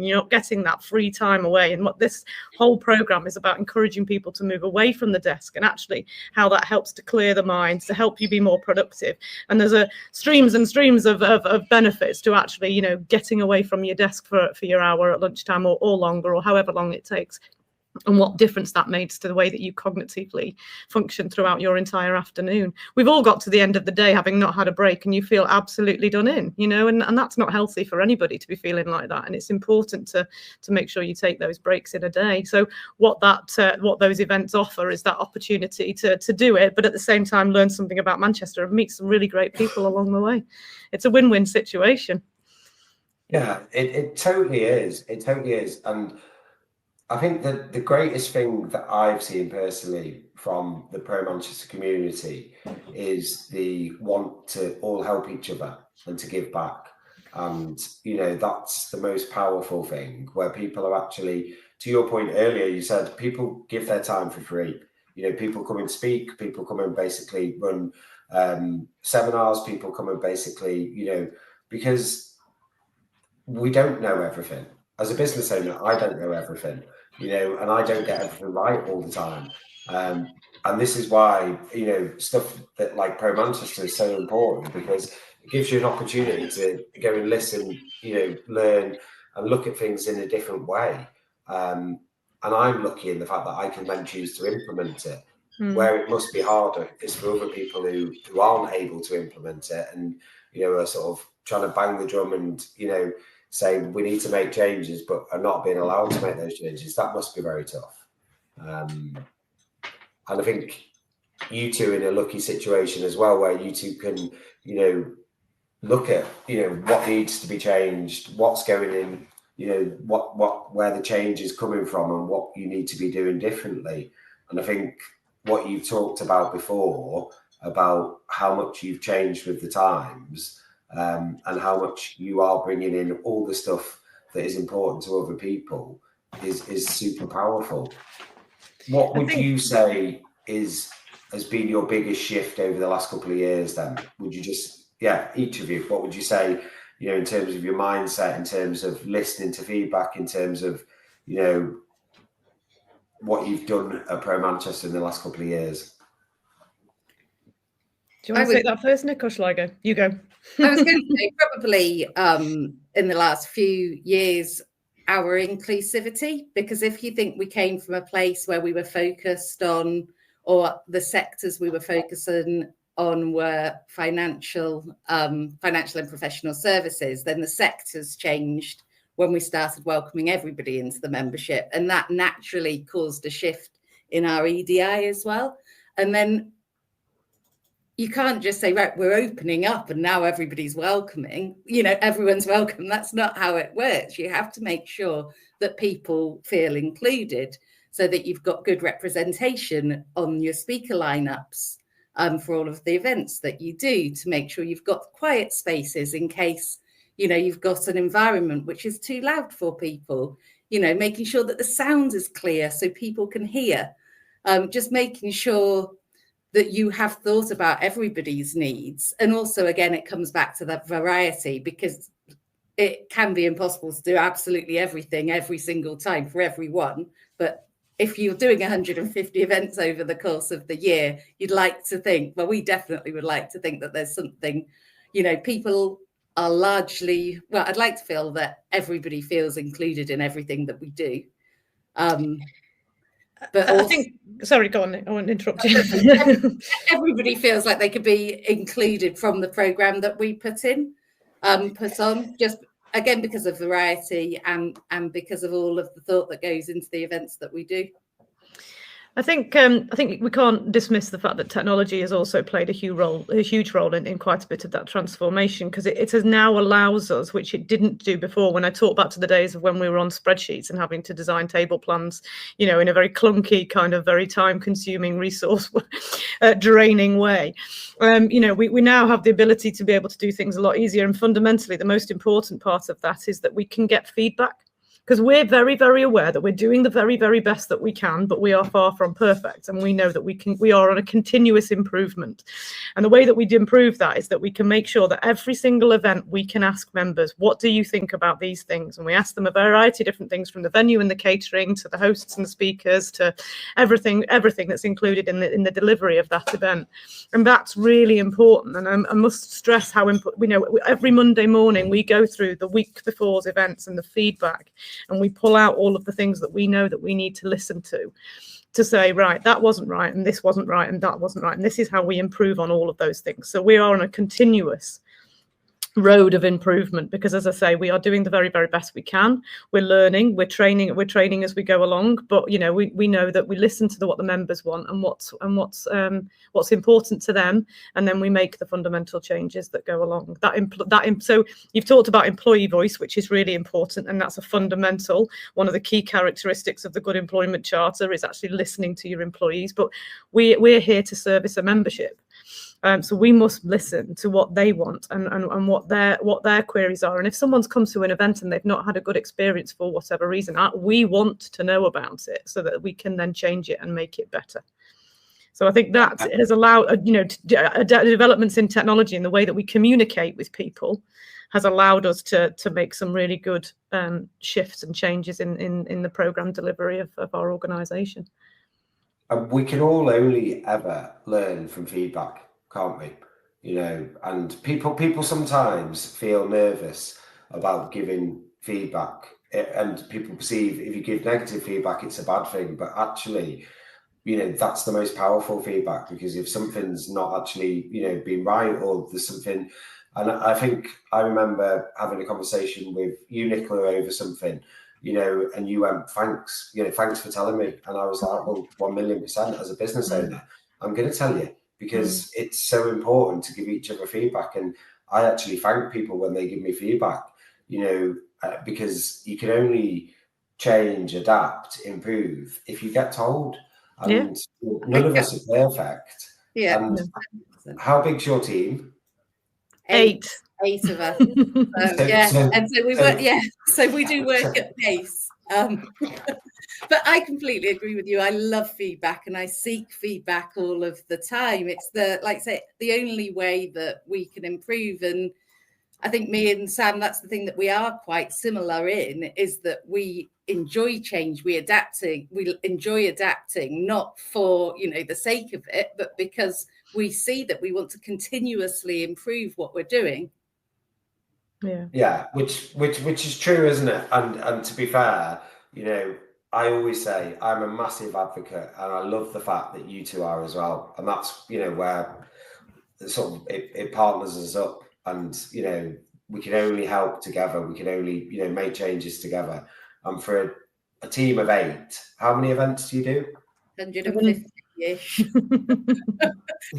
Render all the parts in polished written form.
and you're not getting that free time away. And what this whole program is about, encouraging people to move away from the desk, and actually how that helps to clear the mind, to help you be more productive. And there's streams and streams of benefits to actually, you know, getting away from your desk for your hour at lunchtime, or longer, or however long it takes, and what difference that makes to the way that you cognitively function throughout your entire afternoon. We've all got to the end of the day having not had a break, and you feel absolutely done in, you know, and that's not healthy for anybody to be feeling like that. And it's important to make sure you take those breaks in a day. So what those events offer is that opportunity to do it, but at the same time learn something about Manchester and meet some really great people along the way. It's a win-win situation. Yeah, it totally is. It totally is. And I think that the greatest thing that I've seen personally from the Pro Manchester community is the want to all help each other and to give back. And, you know, that's the most powerful thing, where people are actually, to your point earlier, you said people give their time for free. You know, people come and speak, people come and basically run seminars, people come and basically, you know, because we don't know everything. As a business owner, I don't know everything. You know, and I don't get everything right all the time. And this is why, you know, stuff that like Pro Manchester is so important, because it gives you an opportunity to go and listen, you know, learn and look at things in a different way. And I'm lucky in the fact that I can then choose to implement it. Where it must be harder is for other people who aren't able to implement it, and, you know, are sort of trying to bang the drum and, you know, say we need to make changes, but are not being allowed to make those changes. That must be very tough. And I think you two are in a lucky situation as well, where you two can, you know, look at, you know, what needs to be changed, what's going in, you know, where the change is coming from, and what you need to be doing differently. And I think what you talked about before, about how much you've changed with the times, and how much you are bringing in all the stuff that is important to other people, is super powerful. What would you say has been your biggest shift over the last couple of years then? Would you just, each of you, what would you say, you know, in terms of your mindset, in terms of listening to feedback, in terms of, you know, what you've done at Pro Manchester in the last couple of years? Do you want to take that first, Nick, or shall I go? You go. I was going to say probably in the last few years, our inclusivity, because if you think we came from a place where we were focused on, or the sectors we were focusing on were financial and professional services, then the sectors changed when we started welcoming everybody into the membership. And that naturally caused a shift in our EDI as well. And then you can't just say, right, we're opening up and now everybody's welcoming, you know, everyone's welcome. That's not how it works. You have to make sure that people feel included, so that you've got good representation on your speaker lineups for all of the events that you do, to make sure you've got quiet spaces in case, you know, you've got an environment which is too loud for people, you know, making sure that the sound is clear so people can hear, just making sure that you have thought about everybody's needs. And also, again, it comes back to that variety, because it can be impossible to do absolutely everything every single time for everyone. But if you're doing 150 events over the course of the year, you'd like to think, well, we definitely would like to think that there's something, you know, people are largely, well, I'd like to feel that everybody feels included in everything that we do. But also, I think, sorry, go on, I won't interrupt you. Everybody feels like they could be included from the programme that we put on, just again, because of variety and because of all of the thought that goes into the events that we do. I think we can't dismiss the fact that technology has also played a huge role in quite a bit of that transformation, because it has now allows us, which it didn't do before. When I talk back to the days of when we were on spreadsheets and having to design table plans, you know, in a very clunky, kind of very time-consuming, resource draining way, you know, we now have the ability to be able to do things a lot easier. And fundamentally, the most important part of that is that we can get feedback. because we're very, very aware that we're doing the very, very best that we can, but we are far from perfect. And we know that we are on a continuous improvement. And the way that we improve that is that we can make sure that every single event we can ask members, what do you think about these things? And we ask them a variety of different things, from the venue and the catering to the hosts and the speakers to everything that's included in the delivery of that event. And that's really important. And I must stress how important, every Monday morning we go through the week before's events and the feedback, and we pull out all of the things that we know that we need to listen to say, right, that wasn't right, and this wasn't right, and that wasn't right, and this is how we improve on all of those things. So we are on a continuous road of improvement, because, as I say, we are doing the very, very best we can. We're learning, we're training as we go along, but we know that we listen to what the members want and what's important to them, and then we make the fundamental changes that go along. So you've talked about employee voice, which is really important, and that's a fundamental one of the key characteristics of the Good Employment Charter, is actually listening to your employees. But we're here to service a membership. So we must listen to what they want and what their queries are. And if someone's come to an event and they've not had a good experience for whatever reason, we want to know about it so that we can then change it and make it better. So I think that has allowed, developments in technology and the way that we communicate with people has allowed us to make some really good shifts and changes in the programme delivery of our organisation. We can all only ever learn from feedback, can't we? And people sometimes feel nervous about giving feedback, and people perceive if you give negative feedback, it's a bad thing. But actually, that's the most powerful feedback, because if something's not actually, being right, or there's something, and I think I remember having a conversation with you, Nicola, over something, and you went, thanks for telling me. And I was like, well, 1,000,000% as a business owner, I'm going to tell you, because it's so important to give each other feedback. And I actually thank people when they give me feedback, because you can only change, adapt, improve if you get told. And none of us are perfect. Yeah. And how big's your team? 8 of us. So we do work at pace. But I completely agree with you. I love feedback, and I seek feedback all of the time. It's the only way that we can improve. And I think me and Sam, that's the thing that we are quite similar in, is that we enjoy change. We enjoy adapting, not for the sake of it, but because we see that we want to continuously improve what we're doing. Yeah, which is true, isn't it? And to be fair, I always say I'm a massive advocate, and I love the fact that you two are as well. And that's where sort of it partners us up, and we can only help together. We can only make changes together. And for a team of 8, how many events do you do? 150-ish.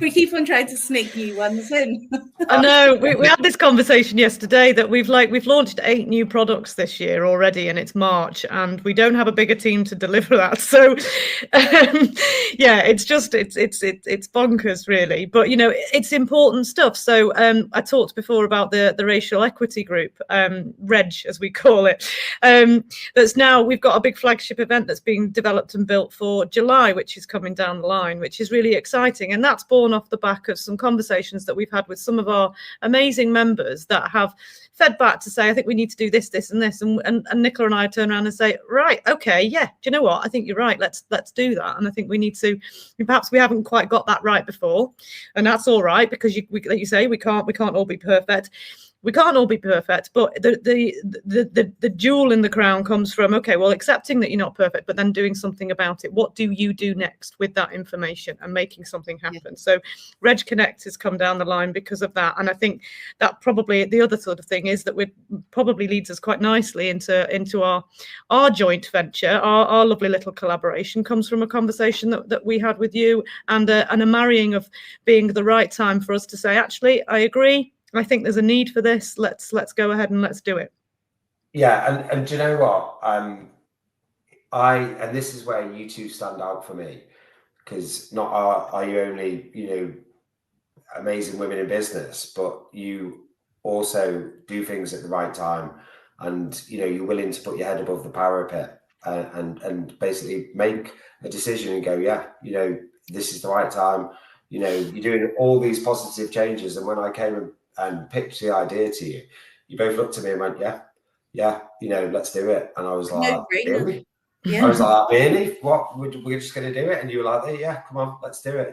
We keep on trying to sneak new ones in. I know we had this conversation yesterday that we've launched 8 new products this year already, and it's March, and we don't have a bigger team to deliver that. So it's bonkers, really. But it's important stuff. So I talked before about the racial equity group, REG as we call it. That's now, we've got a big flagship event that's being developed and built for July, which is coming down the line, which is really exciting. And that's born off the back of some conversations that we've had with some of our amazing members that have fed back to say, I think we need to do this, this, and this. And Nicola and I turn around and say, right, okay, yeah, do you know what? I think you're right. Let's do that. And I think we need to, perhaps we haven't quite got that right before, and that's all right, because like you say, we can't all be perfect. We can't all be perfect, but the jewel in the crown comes from, okay, well, accepting that you're not perfect, but then doing something about it. What do you do next with that information and making something happen? Yeah. So Reg Connect has come down the line because of that. And I think that probably the other sort of thing is that probably leads us quite nicely into our joint venture. Our lovely little collaboration comes from a conversation that we had with you, and a marrying of being the right time for us to say, actually, I agree. I think there's a need for this. Let's go ahead and let's do it. Yeah, and do you know what? And this is where you two stand out for me, because not are you only amazing women in business, but you also do things at the right time, and you know, you're willing to put your head above the parapet and basically make a decision and go, yeah, you know, this is the right time. You know, you're doing all these positive changes. And when I came and pitched the idea to you, you both looked at me and went, yeah, you know, let's do it. And I was like, No-brainer. really? Yeah. I was like, really? What? We're just going to do it? And you were like, yeah, come on, let's do it.